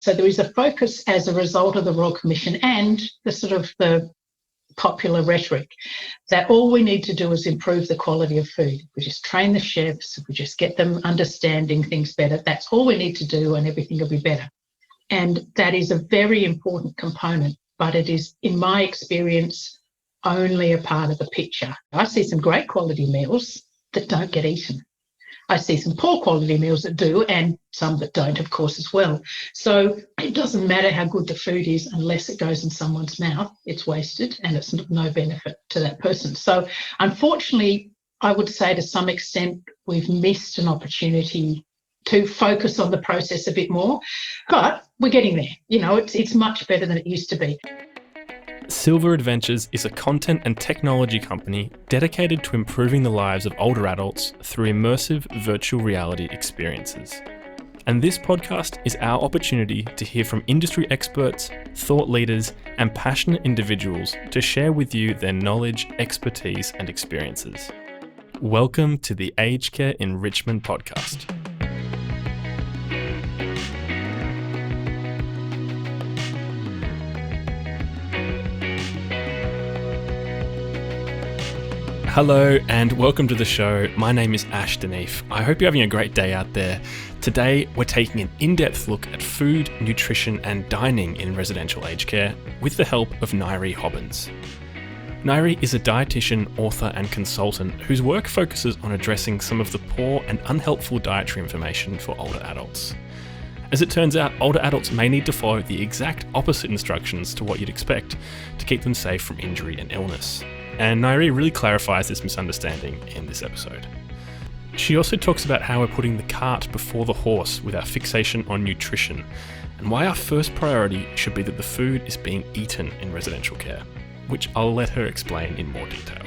So there is a focus as a result of the Royal Commission and the popular rhetoric that all we need to do is improve the quality of food. We just train the chefs, we just get them understanding things better. That's all we need to do and everything will be better. And that is a very important component, but it is, in my experience, only a part of the picture. I see some great quality meals that don't get eaten. I see some poor quality meals that do, and some that don't, of course, as well. So it doesn't matter how good the food is unless it goes in someone's mouth. It's wasted and it's no benefit to that person. So unfortunately, I would say to some extent we've missed an opportunity to focus on the process a bit more, but we're getting there. It's much better than it used to be. Silver Adventures is a content and technology company dedicated to improving the lives of older adults through immersive virtual reality experiences. And this podcast is our opportunity to hear from industry experts, thought leaders, and passionate individuals to share with you their knowledge, expertise, and experiences. Welcome to the Aged Care Enrichment Podcast. Hello and welcome to the show. My name is Ash Deneef. I hope you're having a great day out there. Today, we're taking an in-depth look at food, nutrition and dining in residential aged care with the help of Ngaire Hobbins. Ngaire is a dietitian, author and consultant whose work focuses on addressing some of the poor and unhelpful dietary information for older adults. As it turns out, older adults may need to follow the exact opposite instructions to what you'd expect to keep them safe from injury and illness. And Ngaire really clarifies this misunderstanding in this episode. She also talks about how we're putting the cart before the horse with our fixation on nutrition, and why our first priority should be that the food is being eaten in residential care, which I'll let her explain in more detail.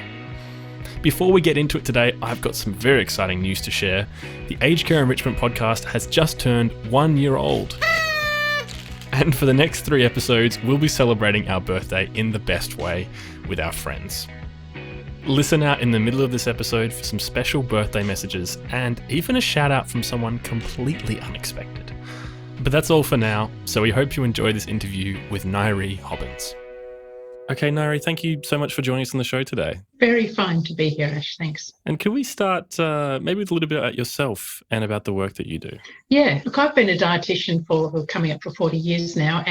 Before we get into it today, I've got some very exciting news to share. The Aged Care Enrichment Podcast has just turned 1 year old. And for the next 3 episodes, we'll be celebrating our birthday in the best way with our friends. Listen out in the middle of this episode for some special birthday messages and even a shout out from someone completely unexpected. But that's all for now, so we hope you enjoy this interview with Ngaire Hobbins. Okay, Ngaire, thank you so much for joining us on the show today. Very fine to be here, Ash. Thanks. And can we start maybe with a little bit about yourself and about the work that you do? Yeah, look, I've been a dietitian for coming up for 40 years now,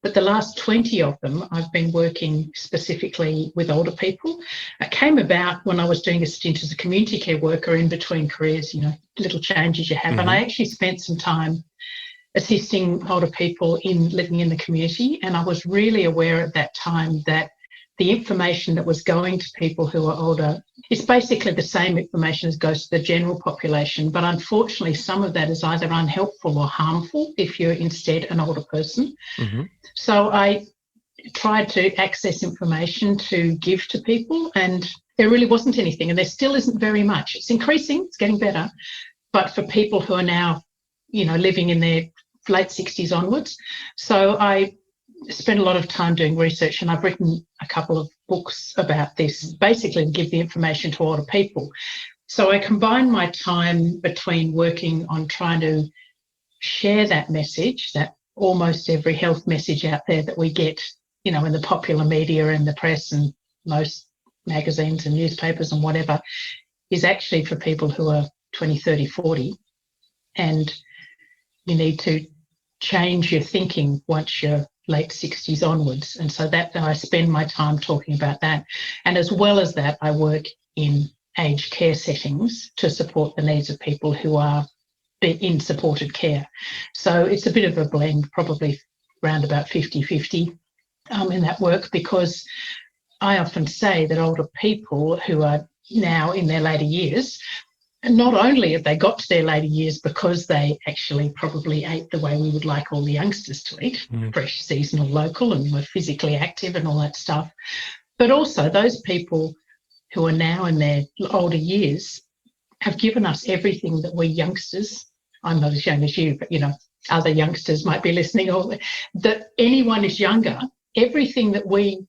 but the last 20 of them I've been working specifically with older people. It came about when I was doing a stint as a community care worker in between careers, little changes you have. Mm-hmm. And I actually spent some time assisting older people in living in the community. And I was really aware at that time that the information that was going to people who are older is basically the same information as goes to the general population. But unfortunately, some of that is either unhelpful or harmful if you're instead an older person. Mm-hmm. So I tried to access information to give to people, and there really wasn't anything, and there still isn't very much. It's increasing, it's getting better. But for people who are now, living in their late 60s onwards. So I spent a lot of time doing research, and I've written a couple of books about this, basically to give the information to older people. So I combine my time between working on trying to share that message, that almost every health message out there that we get, in the popular media and the press and most magazines and newspapers and whatever, is actually for people who are 20, 30, 40. And you need to change your thinking once you're late 60s onwards. And so that I spend my time talking about that. And as well as that, I work in aged care settings to support the needs of people who are in supported care. So it's a bit of a blend, probably around about 50-50 in that work, because I often say that older people who are now in their later years, and not only have they got to their later years because they actually probably ate the way we would like all the youngsters to eat, fresh, seasonal, local, and were physically active and all that stuff, but also those people who are now in their older years have given us everything that we youngsters, I'm not as young as you, but other youngsters might be listening, or that anyone is younger, everything that we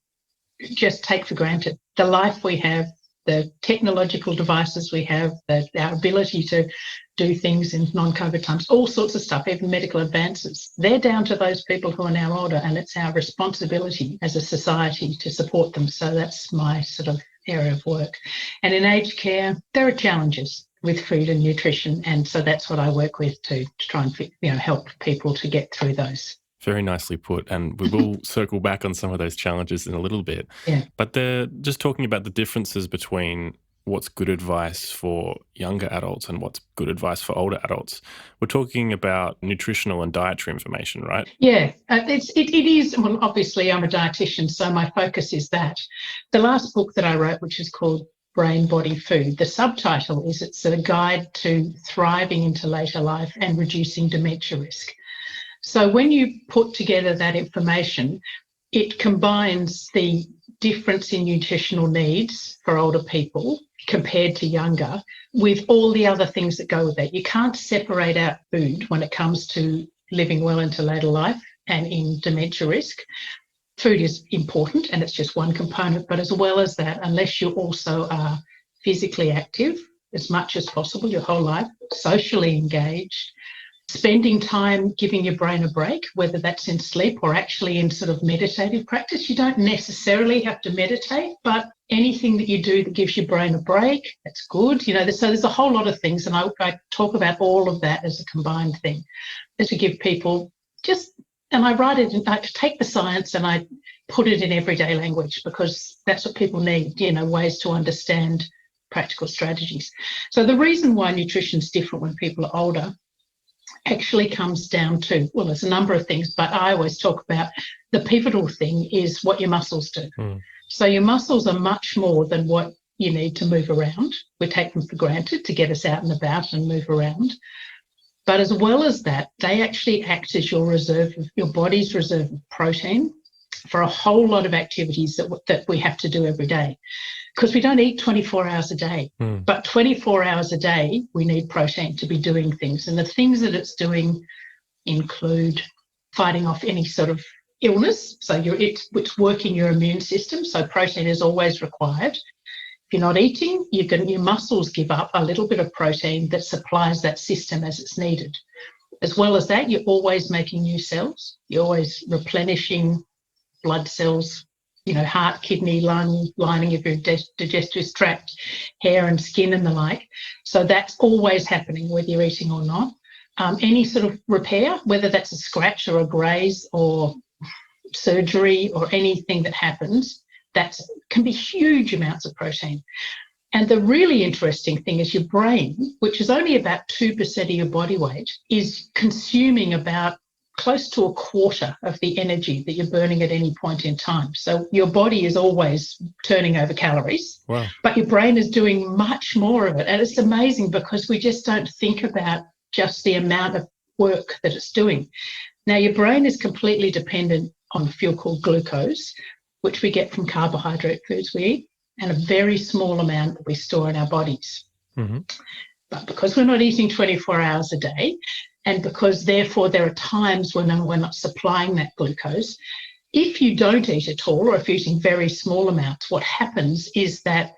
just take for granted, the life we have, the technological devices we have, our ability to do things in non-COVID times, all sorts of stuff, even medical advances, they're down to those people who are now older, and it's our responsibility as a society to support them. So that's my sort of area of work. And in aged care, there are challenges with food and nutrition, and so that's what I work with to try and help people to get through those. Very nicely put. And we will circle back on some of those challenges in a little bit. Yeah. But just talking about the differences between what's good advice for younger adults and what's good advice for older adults. We're talking about nutritional and dietary information, right? Yeah, it is. Well, obviously, I'm a dietitian, so my focus is that. The last book that I wrote, which is called Brain, Body, Food, the subtitle is it's a guide to thriving into later life and reducing dementia risk. So when you put together that information, it combines the difference in nutritional needs for older people compared to younger with all the other things that go with that. You can't separate out food when it comes to living well into later life and in dementia risk. Food is important and it's just one component, but as well as that, unless you also are physically active as much as possible your whole life, socially engaged, spending time giving your brain a break, whether that's in sleep or actually in sort of meditative practice. You don't necessarily have to meditate, but anything that you do that gives your brain a break, that's good. So there's a whole lot of things, and I talk about all of that as a combined thing, as to give people and I write it, I take the science and I put it in everyday language because that's what people need, ways to understand practical strategies. So the reason why nutrition is different when people are older actually comes down to, well, there's a number of things, but I always talk about the pivotal thing is what your muscles do. So your muscles are much more than what you need to move around. We take them for granted to get us out and about and move around. But as well as that, they actually act as your body's reserve of protein for a whole lot of activities that we have to do every day. Because we don't eat 24 hours a day, but 24 hours a day, we need protein to be doing things. And the things that it's doing include fighting off any sort of illness. So it's working your immune system. So protein is always required. If you're not eating, your muscles give up a little bit of protein that supplies that system as it's needed. As well as that, you're always making new cells. You're always replenishing blood cells, heart, kidney, lung, lining of your digestive tract, hair and skin and the like. So that's always happening whether you're eating or not. Any sort of repair, whether that's a scratch or a graze or surgery or anything that happens, that can be huge amounts of protein. And the really interesting thing is your brain, which is only about 2% of your body weight, is consuming about close to a quarter of the energy that you're burning at any point in time. So your body is always turning over calories, wow, but your brain is doing much more of it. And it's amazing because we just don't think about just the amount of work that it's doing. Now, your brain is completely dependent on a fuel called glucose, which we get from carbohydrate foods we eat, and a very small amount that we store in our bodies. But because we're not eating 24 hours a day, and because therefore there are times when we're not supplying that glucose, if you don't eat at all, or if you're eating very small amounts, what happens is that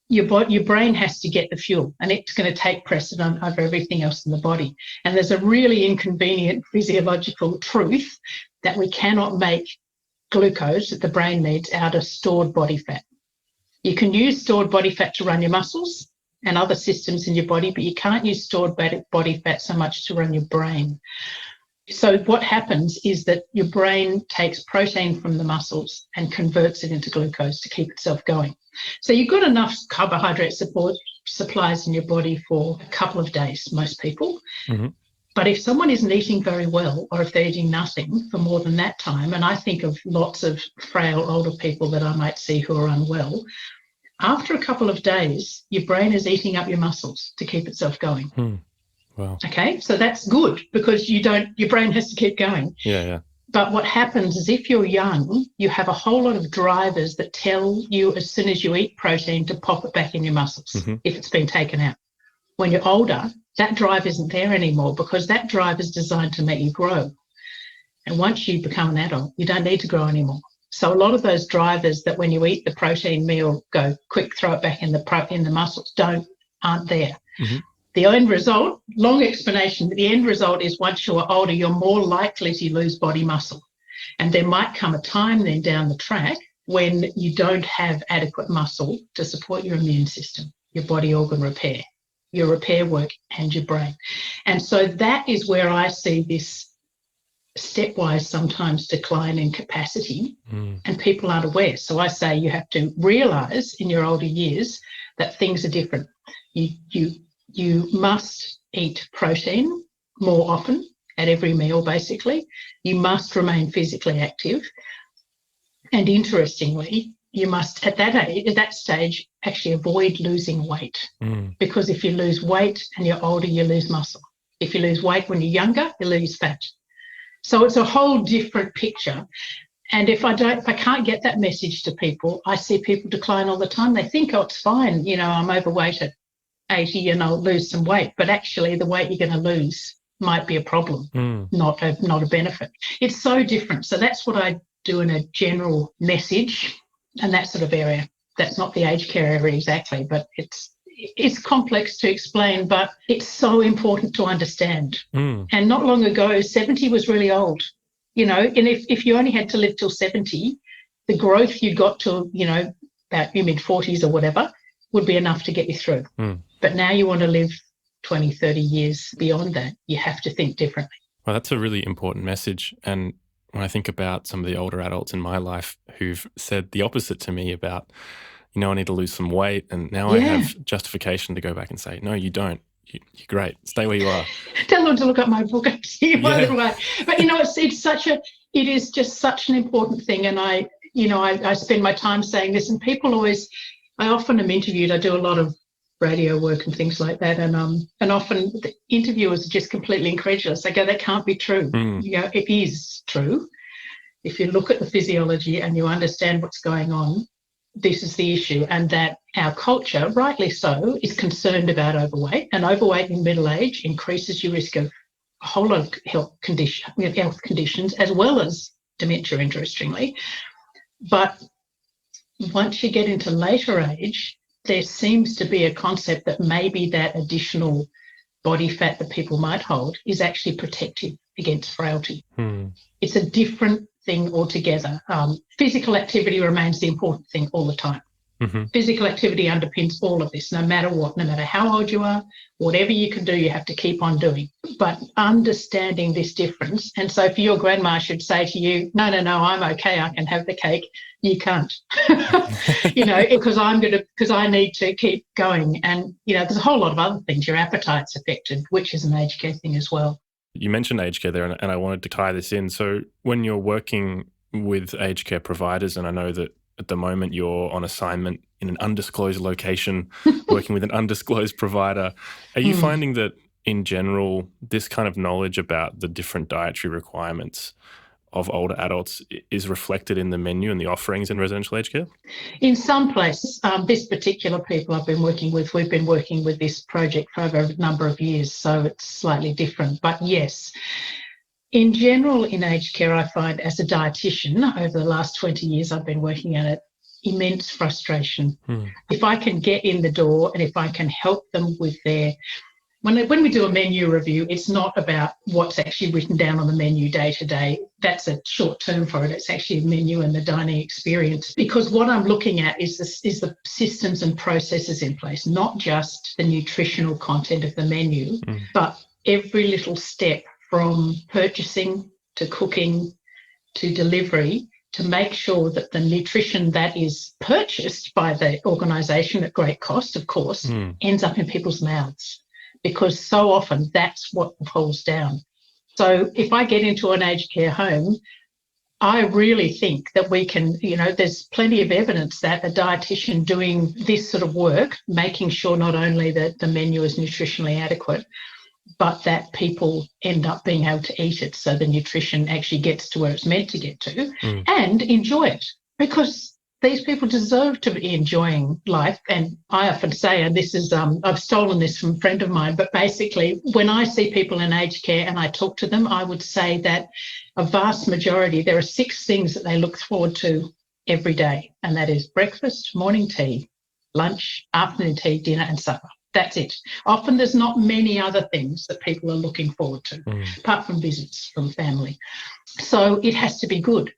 your brain has to get the fuel, and it's going to take precedent over everything else in the body. And there's a really inconvenient physiological truth that we cannot make glucose that the brain needs out of stored body fat. You can use stored body fat to run your muscles and other systems in your body, but you can't use stored body fat so much to run your brain. So what happens is that your brain takes protein from the muscles and converts it into glucose to keep itself going. So you've got enough carbohydrate supplies in your body for a couple of days, most people. But if someone isn't eating very well, or if they're eating nothing for more than that time, and I think of lots of frail older people that I might see who are unwell, after a couple of days, your brain is eating up your muscles to keep itself going. Wow. Okay, so that's good because your brain has to keep going. Yeah. But what happens is if you're young, you have a whole lot of drivers that tell you as soon as you eat protein to pop it back in your muscles if it's been taken out. When you're older, that drive isn't there anymore because that drive is designed to make you grow. And once you become an adult, you don't need to grow anymore. So a lot of those drivers that when you eat the protein meal, go quick, throw it back in the muscles, aren't there. Mm-hmm. The end result, long explanation, but the end result is once you're older, you're more likely to lose body muscle. And there might come a time then down the track when you don't have adequate muscle to support your immune system, your body organ repair, your repair work, and your brain. And so that is where I see this stepwise sometimes decline in capacity, and people aren't aware. So I say you have to realise in your older years that things are different. You must eat protein more often at every meal, basically. You must remain physically active. And interestingly, you must, at that stage, actually avoid losing weight. Because if you lose weight and you're older, you lose muscle. If you lose weight when you're younger, you lose fat. So it's a whole different picture. And if I can't get that message to people, I see people decline all the time. They think, oh, it's fine, I'm overweight at 80 and I'll lose some weight. But actually, the weight you're going to lose might be a problem, not a benefit. It's so different. So that's what I do in a general message and that sort of area. That's not the aged care area exactly, but it's complex to explain, but it's so important to understand. And not long ago, 70 was really old, and if you only had to live till 70, the growth you got to, about your mid-40s or whatever, would be enough to get you through. But now you want to live 20, 30 years beyond that. You have to think differently. Well, that's a really important message. And when I think about some of the older adults in my life who've said the opposite to me about, I need to lose some weight, and now I have justification to go back and say, no, you don't. You're great. Stay where you are. Tell them to look at my book and see my little way. But it is just such an important thing. And I spend my time saying this, and people I often am interviewed. I do a lot of radio work and things like that, and often the interviewers are just completely incredulous. They go, that can't be true. It is true. If you look at the physiology and you understand what's going on, this is the issue, and that our culture, rightly so, is concerned about overweight, and overweight in middle age increases your risk of a whole lot of health conditions as well as dementia, interestingly. But once you get into later age, there seems to be a concept that maybe that additional body fat that people might hold is actually protective against frailty. It's a different thing altogether. Physical activity remains the important thing all the time. Physical activity underpins all of this, no matter what, no matter how old you are, whatever you can do, you have to keep on doing. But understanding this difference, and so if your grandma should say to you, no, I'm okay, I can have the cake, you can't, because I need to keep going. And, there's a whole lot of other things. Your appetite's affected, which is an aged care thing as well. You mentioned aged care there, and I wanted to tie this in. So when you're working with aged care providers, and I know that at the moment you're on assignment in an undisclosed location, working with an undisclosed provider, are you finding that in general, this kind of knowledge about the different dietary requirements of older adults is reflected in the menu and the offerings in residential aged care? In some places, this particular people I've been working with, we've been working with this project for over a number of years, so it's slightly different. But yes, in general, in aged care, I find as a dietitian, over the last 20 years I've been working at it, immense frustration. If I can get in the door and if I can help them with when we do a menu review, it's not about what's actually written down on the menu day to day. That's a short term for it. It's actually a menu and the dining experience. Because what I'm looking at is the systems and processes in place, not just the nutritional content of the menu, but every little step from purchasing to cooking to delivery, to make sure that the nutrition that is purchased by the organisation at great cost, of course, ends up in people's mouths. Because so often that's what falls down. So if I get into an aged care home, I really think that we can, there's plenty of evidence that a dietitian doing this sort of work, making sure not only that the menu is nutritionally adequate, but that people end up being able to eat it so the nutrition actually gets to where it's meant to get to and enjoy it. Because these people deserve to be enjoying life. And I often say, and this is, I've stolen this from a friend of mine, but basically when I see people in aged care and I talk to them, I would say that a vast majority, there are 6 things that they look forward to every day. And that is breakfast, morning tea, lunch, afternoon tea, dinner and supper. That's it. Often there's not many other things that people are looking forward to, apart from visits from family. So it has to be good.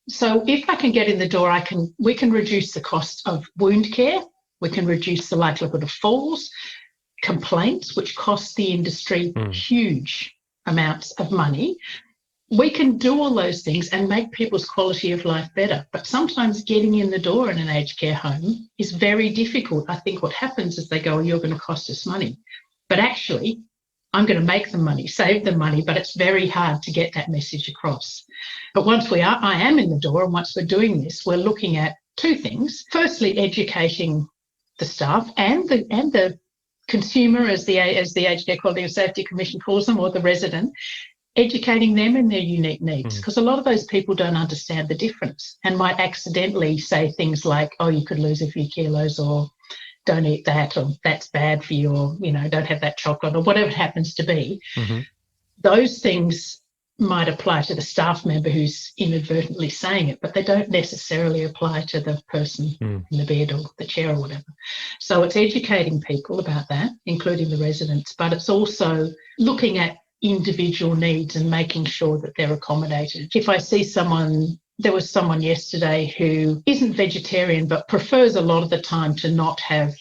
So if I can get in the door, we can reduce the cost of wound care. We can reduce the likelihood of falls, complaints, which cost the industry huge amounts of money. We can do all those things and make people's quality of life better. But sometimes getting in the door in an aged care home is very difficult. I think what happens is they go, oh, you're going to cost us money. But actually, I'm going to make them money, save them money, but it's very hard to get that message across. But once I am in the door, and once we're doing this, we're looking at 2 things. Firstly, educating the staff and the consumer, as the Aged Care Quality and Safety Commission calls them, or the resident, educating them in their unique needs, because a lot of those people don't understand the difference and might accidentally say things like, oh, you could lose a few kilos, or don't eat that, or that's bad for you, or, don't have that chocolate, or whatever it happens to be. Those things might apply to the staff member who's inadvertently saying it, but they don't necessarily apply to the person in the bed or the chair or whatever. So it's educating people about that, including the residents, but it's also looking at individual needs and making sure that they're accommodated. If I see there was someone yesterday who isn't vegetarian but prefers a lot of the time to not have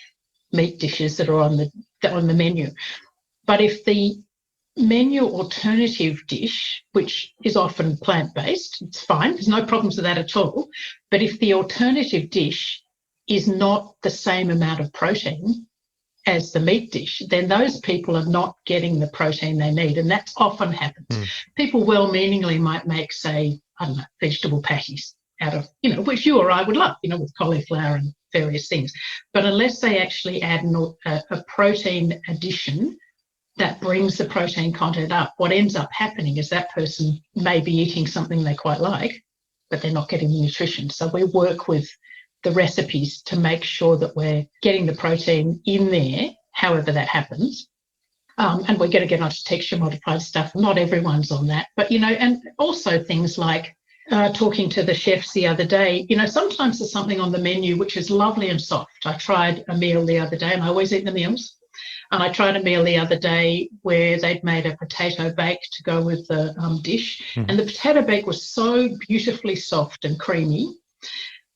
meat dishes that are on the menu. But if the menu alternative dish, which is often plant-based, it's fine, there's no problems with that at all. But if the alternative dish is not the same amount of protein as the meat dish, then those people are not getting the protein they need. And that often happens. People well-meaningly might make, say, I don't know, vegetable patties out of, which you or I would love, with cauliflower and various things. But unless they actually add a protein addition that brings the protein content up, what ends up happening is that person may be eating something they quite like, but they're not getting the nutrition. So we work with the recipes to make sure that we're getting the protein in there, however that happens. And we're going to get onto texture modified stuff. Not everyone's on that, but, and also things like talking to the chefs the other day, sometimes there's something on the menu which is lovely and soft. I tried a meal the other day, and I always eat the meals. And I tried a meal the other day where they'd made a potato bake to go with the dish. And the potato bake was so beautifully soft and creamy,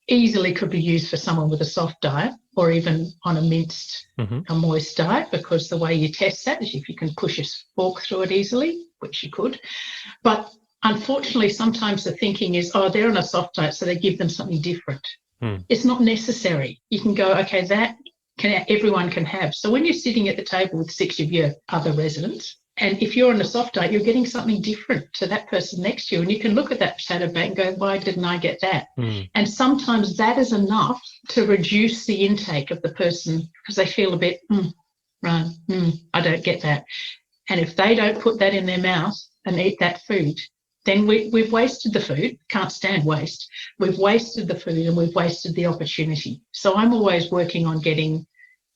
easily could be used for someone with a soft diet, or even on a minced, a moist diet, because the way you test that is if you can push a fork through it easily, which you could. But unfortunately, sometimes the thinking is, oh, they're on a soft diet, so they give them something different. It's not necessary. You can go, okay, that everyone can have. So when you're sitting at the table with 6 of your other residents, and if you're on a soft diet, you're getting something different to that person next to you. And you can look at that potato bake and go, why didn't I get that? And sometimes that is enough to reduce the intake of the person, because they feel a bit, I don't get that. And if they don't put that in their mouth and eat that food, then we've wasted the food. Can't stand waste. We've wasted the food and we've wasted the opportunity. So I'm always working on getting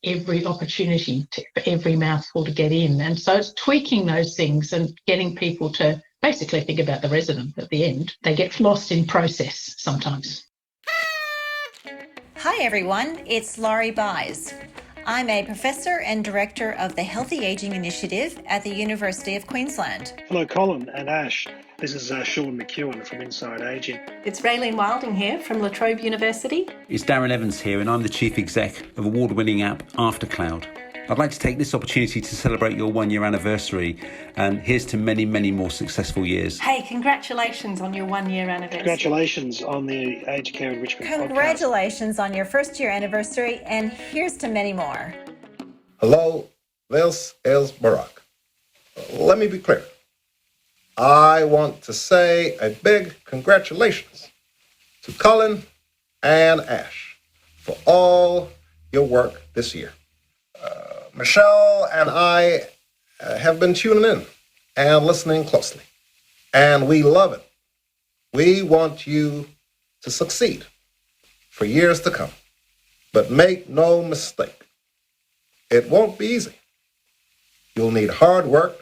every opportunity for every mouthful to get in. And so it's tweaking those things and getting people to basically think about the resident at the end. They get lost in process sometimes. Hi everyone, it's Laurie Buys. I'm a professor and director of the Healthy Aging Initiative at the University of Queensland. Hello Colin and Ash, this is Sean McEwen from Inside Aging. It's Raylene Wilding here from La Trobe University. It's Darren Evans here, and I'm the Chief Exec of award-winning app Aftercloud. I'd like to take this opportunity to celebrate your 1-year anniversary, and here's to many, many more successful years. Hey, congratulations on your 1-year anniversary. Congratulations on the Aged Care Enrichment podcast. Congratulations on your first-year anniversary, and here's to many more. Hello, this is Barack. Let me be clear. I want to say a big congratulations to Colin and Ash for all your work this year. Michelle and I have been tuning in and listening closely, and we love it. We want you to succeed. for years to come. But make no mistake, it won't be easy. You'll need hard work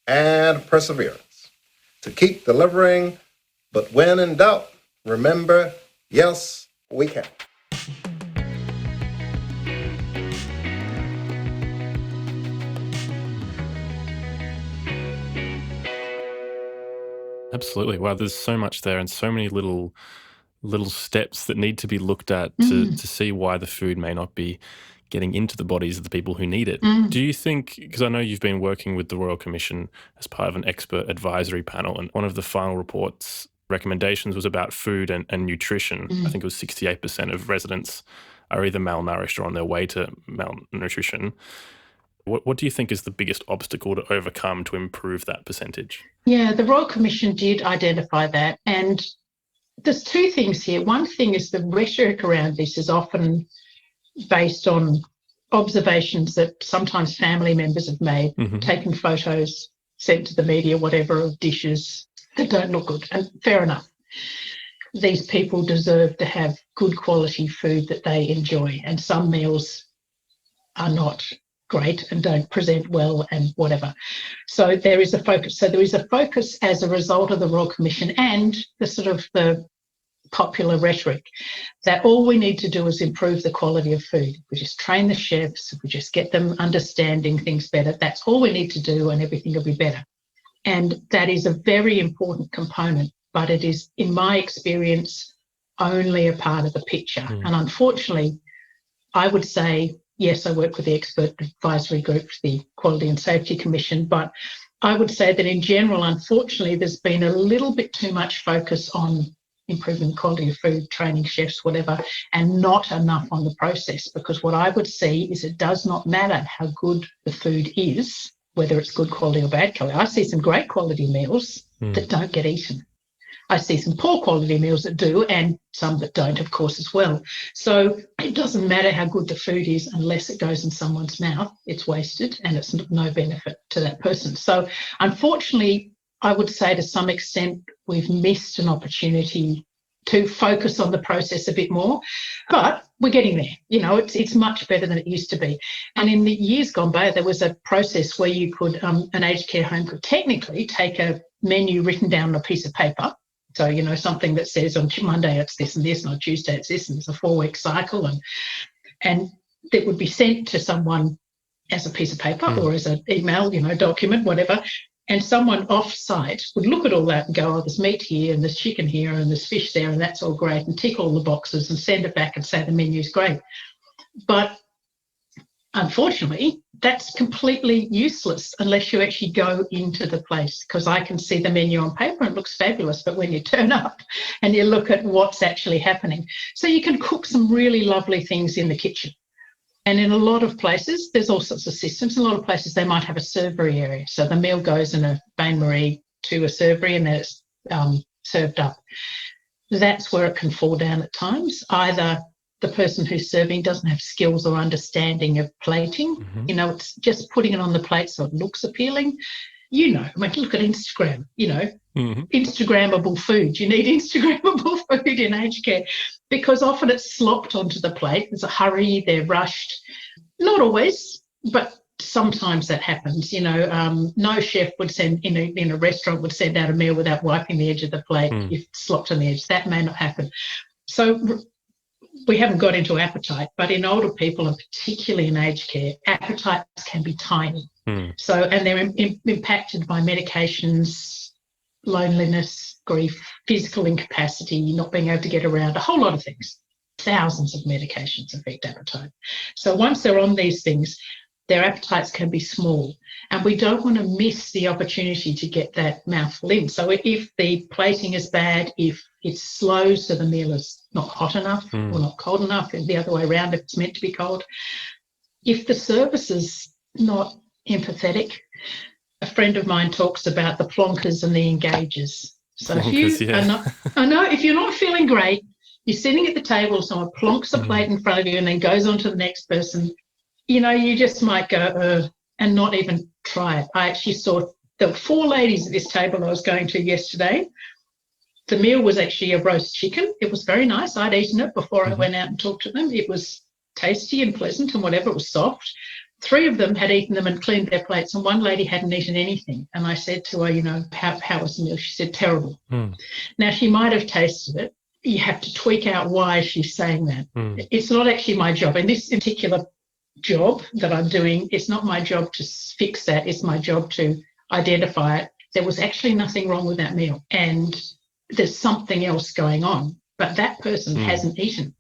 and perseverance to keep delivering, but when in doubt, remember, yes, we can. Absolutely. Wow, there's so much there and so many little steps that need to be looked at to see why the food may not be getting into the bodies of the people who need it. Do you think, because I know you've been working with the Royal Commission as part of an expert advisory panel, and one of the final report's recommendations was about food and nutrition. I think it was 68% of residents are either malnourished or on their way to malnutrition. What do you think is the biggest obstacle to overcome to improve that percentage? Yeah, the Royal Commission did identify that. And there's two things here. One thing is the rhetoric around this is often based on observations that sometimes family members have made, taken photos, sent to the media, whatever, of dishes that don't look good. And fair enough. These people deserve to have good quality food that they enjoy. And some meals are not great and don't present well and whatever. So there is a focus. So there is a focus as a result of the Royal Commission and the sort of the popular rhetoric that all we need to do is improve the quality of food. We just train the chefs, we just get them understanding things better. That's all we need to do and everything will be better. And that is a very important component, but it is, in my experience, only a part of the picture. And unfortunately, I would say, yes, I work with the expert advisory group, the Quality and Safety Commission, but I would say that in general, unfortunately, there's been a little bit too much focus on improving the quality of food, training chefs, whatever, and not enough on the process. Because what I would see is it does not matter how good the food is, whether it's good quality or bad quality. I see some great quality meals that don't get eaten. I see some poor quality meals that do, and some that don't, of course, as well. So it doesn't matter how good the food is unless it goes in someone's mouth. It's wasted and it's no benefit to that person. So unfortunately, I would say to some extent we've missed an opportunity to focus on the process a bit more, but we're getting there. You know, it's much better than it used to be. And in the years gone by, there was a process where you could, an aged care home could technically take a menu written down on a piece of paper. So, you know, something that says on Monday it's this and this, and on Tuesday it's this, and it's a 4-week cycle, and it would be sent to someone as a piece of paper or as an email, you know, document, whatever. And someone off-site would look at all that and go, oh, there's meat here and there's chicken here and there's fish there and that's all great, and tick all the boxes and send it back and say the menu's great. But unfortunately, that's completely useless unless you actually go into the place, because I can see the menu on paper and it looks fabulous, but when you turn up and you look at what's actually happening. So you can cook some really lovely things in the kitchen. And in a lot of places, there's all sorts of systems. In a lot of places, they might have a servery area. So the meal goes in a bain-marie to a servery and then it's served up. That's where it can fall down at times. Either the person who's serving doesn't have skills or understanding of plating. You know, it's just putting it on the plate so it looks appealing. You know, I mean, look at Instagram, you know, Instagrammable food. You need Instagrammable food in aged care because often it's slopped onto the plate. There's a hurry, they're rushed. Not always, but sometimes that happens. You know, no chef would send, in a restaurant, would send out a meal without wiping the edge of the plate if it's slopped on the edge. That may not happen. So we haven't got into appetite, but in older people, and particularly in aged care, appetites can be tiny. So, and they're impacted by medications, loneliness, grief, physical incapacity, not being able to get around, a whole lot of things. Thousands of medications affect appetite. So once they're on these things, their appetites can be small, and we don't want to miss the opportunity to get that mouthful in. So if the plating is bad, if it's slow, so the meal is not hot enough or not cold enough, and the other way around if it's meant to be cold, if the service is not empathetic, a friend of mine talks about the plonkers and the engagers. So if you are not, I know, if you're not feeling great, you're sitting at the table, someone plonks a plate in front of you and then goes on to the next person, you know, you just might go, and not even try it. I actually saw there were 4 ladies at this table I was going to yesterday. The meal was actually a roast chicken. It was very nice. I'd eaten it before I went out and talked to them. It was tasty and pleasant and whatever. It was soft. 3 of them had eaten them and cleaned their plates, and one lady hadn't eaten anything. And I said to her, how was the meal? She said, terrible. Now, she might have tasted it. You have to tweak out why she's saying that. It's not actually my job. And this particular job that I'm doing, it's not my job to fix that. It's my job to identify it. There was actually nothing wrong with that meal, and there's something else going on, but that person hasn't eaten.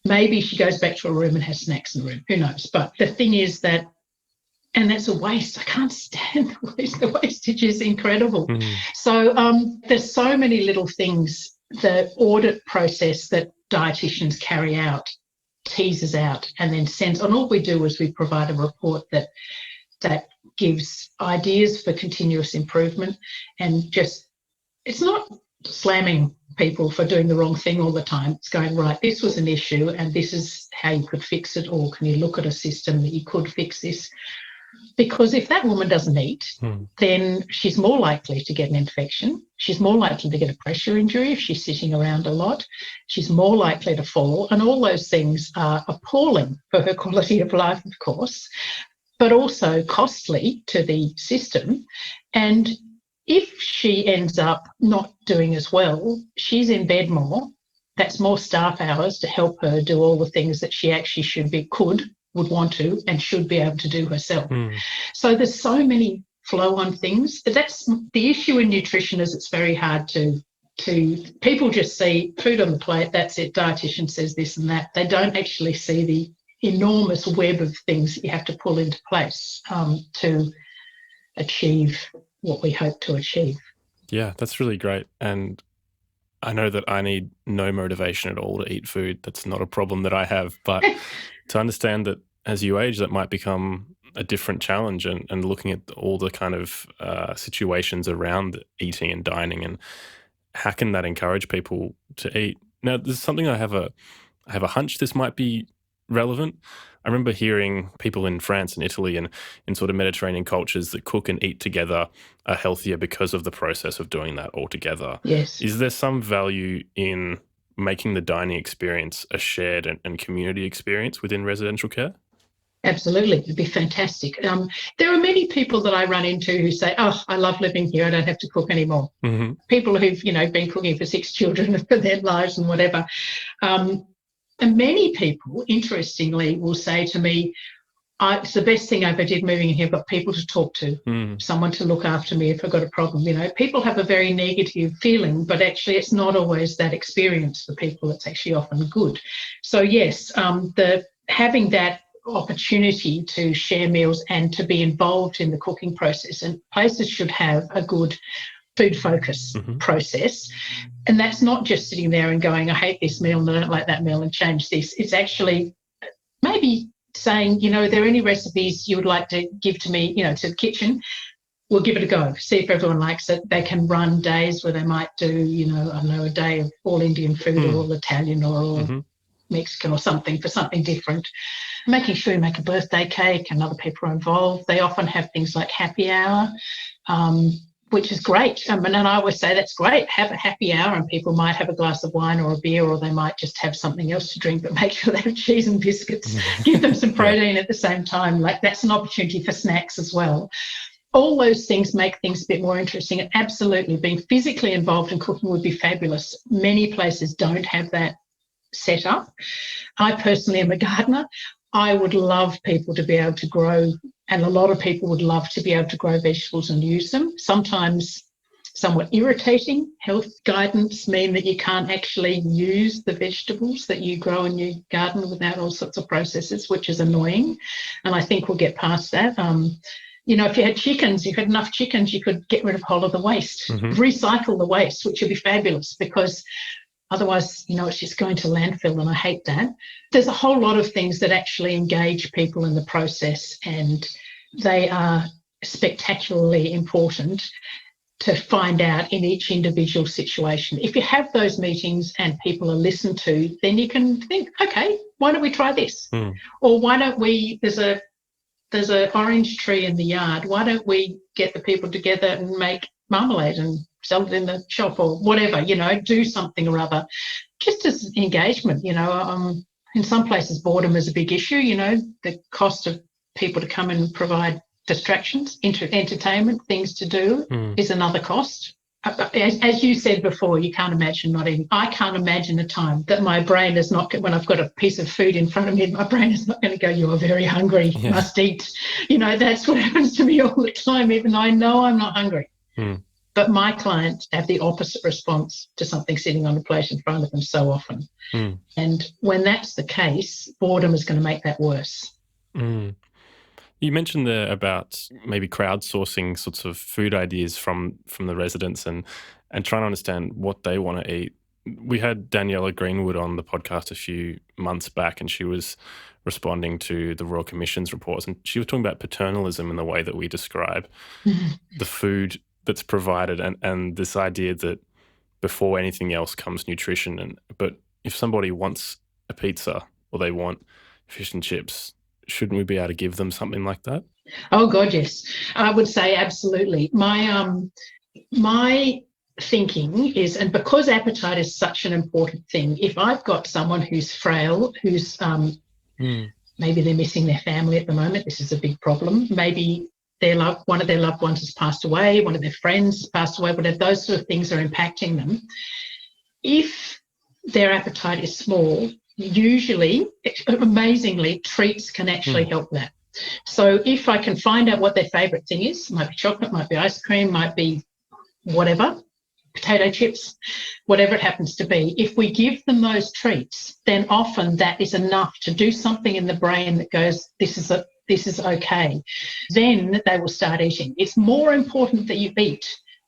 Maybe she goes back to her room and has snacks in the room. Who knows? But the thing is that, and that's a waste. I can't stand the waste. The wastage is incredible. So there's so many little things. The audit process that dietitians carry out teases out and then sends, and all we do is we provide a report that gives ideas for continuous improvement, and just, it's not slamming people for doing the wrong thing all the time. It's going, right, this was an issue and this is how you could fix it, or can you look at a system that you could fix this? Because if that woman doesn't eat, then she's more likely to get an infection. She's more likely to get a pressure injury if she's sitting around a lot. She's more likely to fall. And all those things are appalling for her quality of life, of course, but also costly to the system. And if she ends up not doing as well, she's in bed more. That's more staff hours to help her do all the things that she actually would want to, and should be able to do herself. So there's so many flow-on things. That's the issue in nutrition, is it's very hard to people just see food on the plate, that's it, dietitian says this and that. They don't actually see the enormous web of things that you have to pull into place to achieve what we hope to achieve. Yeah, that's really great. And I know that I need no motivation at all to eat food. That's not a problem that I have. But to understand that as you age, that might become a different challenge, and looking at all the kind of situations around eating and dining, and how can that encourage people to eat? Now, there's something I have a hunch this might be relevant. I remember hearing people in France and Italy and in sort of Mediterranean cultures that cook and eat together are healthier because of the process of doing that all together. Yes. Is there some value in making the dining experience a shared and community experience within residential care? Absolutely. It'd be fantastic. There are many people that I run into who say, oh, I love living here. I don't have to cook anymore. People who've, been cooking for 6 children for their lives and whatever. And many people, interestingly, will say to me, it's the best thing I ever did moving in here. I've got people to talk to, someone to look after me if I've got a problem. People have a very negative feeling, but actually it's not always that experience for people. It's actually often good. So yes, having that opportunity to share meals and to be involved in the cooking process, and places should have a good food focus process. And that's not just sitting there and going, I hate this meal and I don't like that meal and change this. It's actually maybe saying, are there any recipes you would like to give to me, to the kitchen? We'll give it a go, see if everyone likes it. They can run days where they might do, a day of all Indian food or all Italian or all Mexican or something, for something different. Making sure you make a birthday cake and other people are involved. They often have things like happy hour, which is great. And I always say that's great. Have a happy hour, and people might have a glass of wine or a beer, or they might just have something else to drink, but make sure they have cheese and biscuits. Give them some protein at the same time. Like, that's an opportunity for snacks as well. All those things make things a bit more interesting. And absolutely, being physically involved in cooking would be fabulous. Many places don't have that set up. I personally am a gardener. I would love people to be able to grow, and a lot of people would love to be able to grow vegetables and use them. Sometimes somewhat irritating health guidance mean that you can't actually use the vegetables that you grow in your garden without all sorts of processes, which is annoying. And I think we'll get past that. If you had chickens, you had enough chickens, you could get rid of whole of the waste, recycle the waste, which would be fabulous, because otherwise, it's just going to landfill, and I hate that. There's a whole lot of things that actually engage people in the process, and they are spectacularly important to find out in each individual situation. If you have those meetings and people are listened to, then you can think, okay, why don't we try this? Or why don't we, there's an orange tree in the yard, why don't we get the people together and make marmalade and sell it in the shop or whatever, do something or other, just as engagement. In some places, boredom is a big issue. The cost of people to come and provide distractions, entertainment, things to do is another cost. As you said before, you can't imagine not eating. I can't imagine a time that my brain is not, when I've got a piece of food in front of me, my brain is not going to go, "You are very hungry, must eat." That's what happens to me all the time, even though I know I'm not hungry. But my clients have the opposite response to something sitting on a plate in front of them so often. And when that's the case, boredom is going to make that worse. You mentioned there about maybe crowdsourcing sorts of food ideas from the residents and trying to understand what they want to eat. We had Daniela Greenwood on the podcast a few months back, and she was responding to the Royal Commission's reports, and she was talking about paternalism in the way that we describe the food that's provided, and this idea that before anything else comes nutrition. But if somebody wants a pizza or they want fish and chips, shouldn't we be able to give them something like that? Oh God, yes. I would say absolutely. My thinking is, and because appetite is such an important thing, if I've got someone who's frail, who's maybe they're missing their family at the moment, this is a big problem. Maybe one of their loved ones has passed away, one of their friends passed away, whatever, those sort of things are impacting them. If their appetite is small, usually, amazingly, treats can actually help that. So if I can find out what their favourite thing is, might be chocolate, might be ice cream, might be whatever, potato chips, whatever it happens to be, if we give them those treats, then often that is enough to do something in the brain that goes, this is okay. Then they will start eating. It's more important that you eat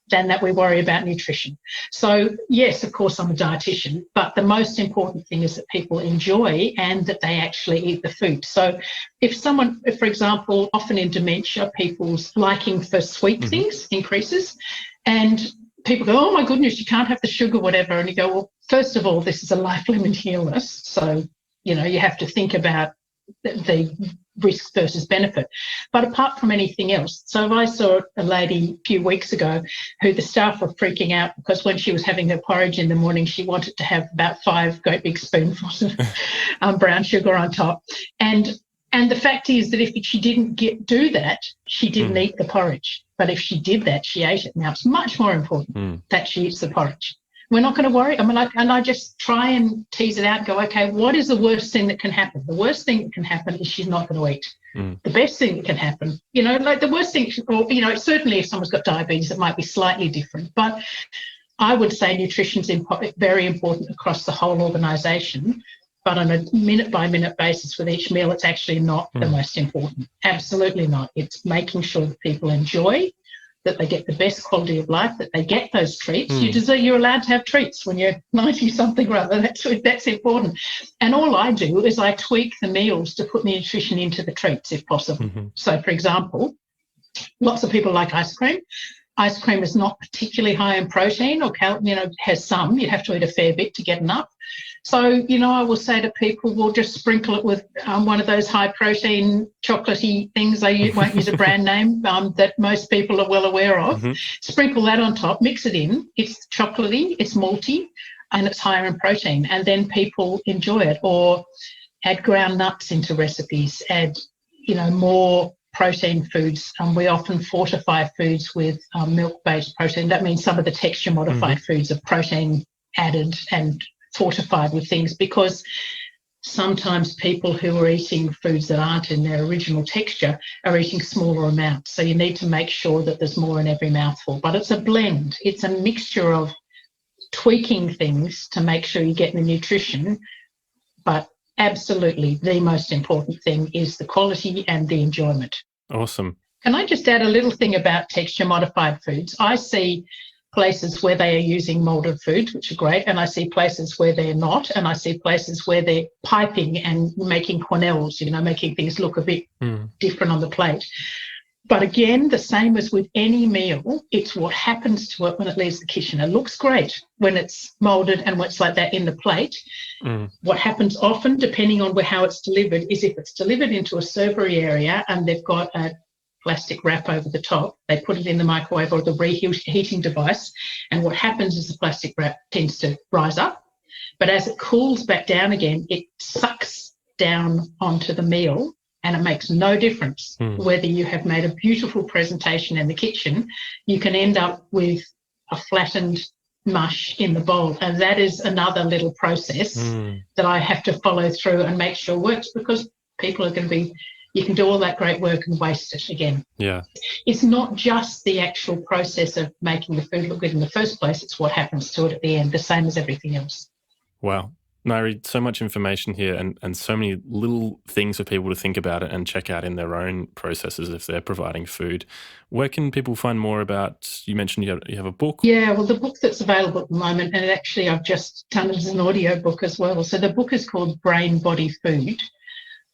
than that we worry about nutrition. So yes, of course, I'm a dietitian, but the most important thing is that people enjoy and that they actually eat the food. So if, for example, often in dementia, people's liking for sweet things increases, and people go, "Oh my goodness, you can't have the sugar, whatever." And you go, well, first of all, this is a life-limiting illness. So, you have to think about the risk versus benefit. But apart from anything else, so I saw a lady a few weeks ago who the staff were freaking out because when she was having her porridge in the morning, she wanted to have about 5 great big spoonfuls of brown sugar on top. And the fact is that if she didn't do that, she didn't eat the porridge. But if she did that, she ate it. Now, it's much more important that she eats the porridge. We're not going to worry. I just try and tease it out and go, okay, what is the worst thing that can happen? The worst thing that can happen is she's not going to eat. The best thing that can happen, the worst thing, or, certainly if someone's got diabetes, it might be slightly different. But I would say nutrition's very important across the whole organisation. But on a minute-by-minute basis with each meal, it's actually not the most important. Absolutely not. It's making sure that people enjoy, that they get the best quality of life, that they get those treats. You're allowed to have treats when you're 90-something rather. That's important. And all I do is I tweak the meals to put the nutrition into the treats if possible. So, for example, lots of people like ice cream. Ice cream is not particularly high in protein or has some. You have to eat a fair bit to get enough. So, I will say to people, we'll just sprinkle it with one of those high-protein chocolatey things. I won't use a brand name that most people are well aware of. Sprinkle that on top, mix it in. It's chocolatey, it's malty, and it's higher in protein. And then people enjoy it. Or add ground nuts into recipes, add, more protein foods. We often fortify foods with milk-based protein. That means some of the texture-modified foods are protein added and fortified with things, because sometimes people who are eating foods that aren't in their original texture are eating smaller amounts. So you need to make sure that there's more in every mouthful. But it's a blend. It's a mixture of tweaking things to make sure you get the nutrition. But absolutely, the most important thing is the quality and the enjoyment. Awesome. Can I just add a little thing about texture-modified foods? I see places where they are using moulded foods, which are great, and I see places where they're not, and I see places where they're piping and making quenelles, making things look a bit different on the plate. But again, the same as with any meal, it's what happens to it when it leaves the kitchen. It looks great when it's moulded and when it's like that in the plate. What happens often, depending on how it's delivered, is if it's delivered into a servery area and they've got a plastic wrap over the top. They put it in the microwave or the reheating device, and what happens is the plastic wrap tends to rise up, but as it cools back down again, it sucks down onto the meal, and it makes no difference whether you have made a beautiful presentation in the kitchen. You can end up with a flattened mush in the bowl, and that is another little process that I have to follow through and make sure works, because people are going to be, you can do all that great work and waste it again. Yeah. It's not just the actual process of making the food look good in the first place, it's what happens to it at the end, the same as everything else. Wow. Ngaire, so much information here and so many little things for people to think about it and check out in their own processes if they're providing food. Where can people find more about, you mentioned you have a book? Yeah, well, the book that's available at the moment, and actually I've just done it as an audio book as well. So the book is called Brain, Body, Food,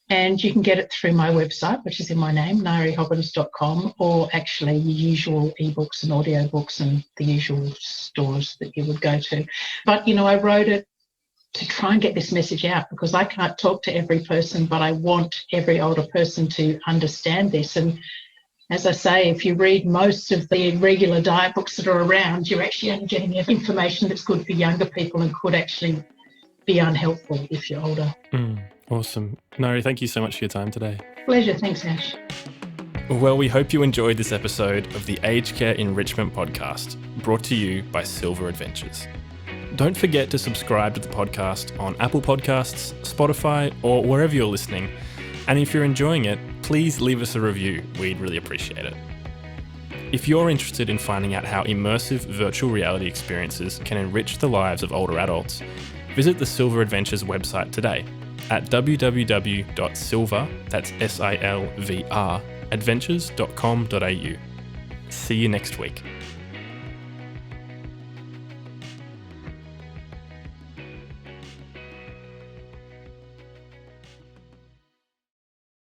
and you can get it through my website, which is in my name, ngairehobbins.com, or actually your usual ebooks and audio books and the usual stores that you would go to. But, you know, I wrote it to try and get this message out, because I can't talk to every person, but I want every older person to understand this. And as I say, if you read most of the regular diet books that are around, you're actually only getting information that's good for younger people and could actually be unhelpful if you're older. Awesome. Ngaire, thank you so much for your time today. Pleasure. Thanks, Ash. Well, we hope you enjoyed this episode of the Aged Care Enrichment Podcast, brought to you by Silver Adventures. Don't forget to subscribe to the podcast on Apple Podcasts, Spotify, or wherever you're listening. And if you're enjoying it, please leave us a review. We'd really appreciate it. If you're interested in finding out how immersive virtual reality experiences can enrich the lives of older adults, visit the Silver Adventures website today at www.silver, that's SILVR, adventures.com.au. See you next week.